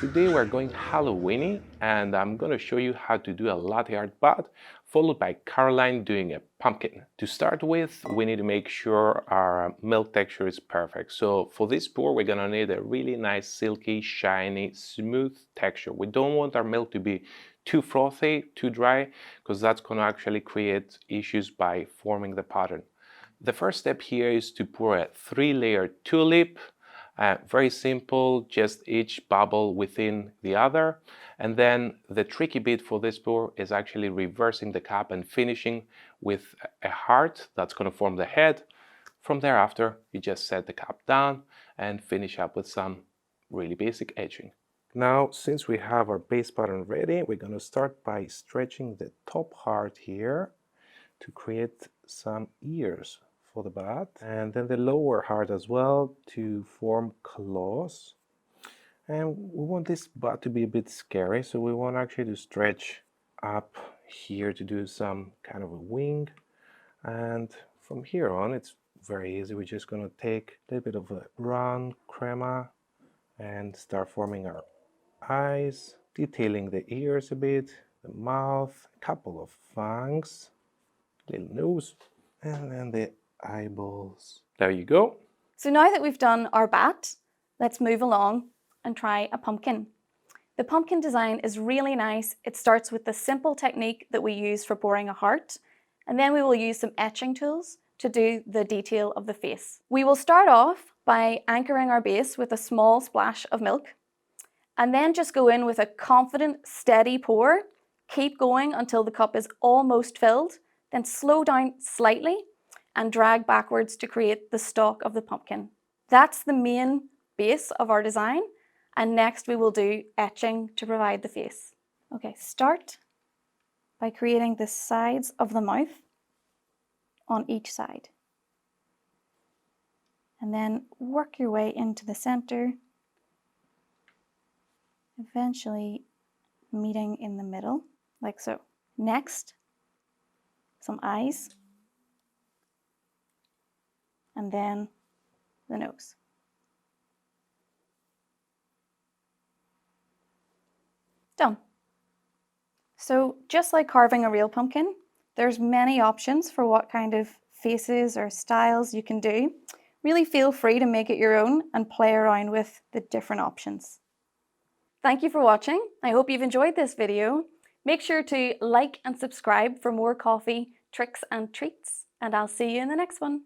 Today we're going Halloweeny and I'm going to show you how to do a latte art, but followed by Caroline doing a pumpkin. To start with, we need to make sure our milk texture is perfect. So for this pour, we're going to need a really nice, silky, shiny, smooth texture. We don't want our milk to be too frothy, too dry, because that's going to actually create issues by forming the pattern. The first step here is to pour a 3-layer tulip. Very simple, just each bubble within the other. And then the tricky bit for this pour is actually reversing the cap and finishing with a heart that's going to form the head. From thereafter, you just set the cap down and finish up with some really basic etching. Now, since we have our base pattern ready, we're going to start by stretching the top heart here to create some ears for the bat, and then the lower heart as well to form claws. And we want this bat to be a bit scary, so we want actually to stretch up here to do some kind of a wing. And from here on, it's very easy. We're just going to take a little bit of a brown crema and start forming our eyes, detailing the ears a bit, the mouth, a couple of fangs, little nose, and then the eyeballs. There you go. So now that we've done our bat, let's move along and try a pumpkin. The pumpkin design is really nice. It starts with the simple technique that we use for pouring a heart, and then we will use some etching tools to do the detail of the face. We will start off by anchoring our base with a small splash of milk, and then just go in with a confident, steady pour. Keep going until the cup is almost filled, then slow down slightly and drag backwards to create the stalk of the pumpkin. That's the main base of our design, and next we will do etching to provide the face. Okay, start by creating the sides of the mouth on each side. And then work your way into the center, eventually meeting in the middle, like so. Next, some eyes, and then the nose. Done. So just like carving a real pumpkin, there's many options for what kind of faces or styles you can do. Really feel free to make it your own and play around with the different options. Thank you for watching. I hope you've enjoyed this video. Make sure to like and subscribe for more coffee, tricks and treats, and I'll see you in the next one.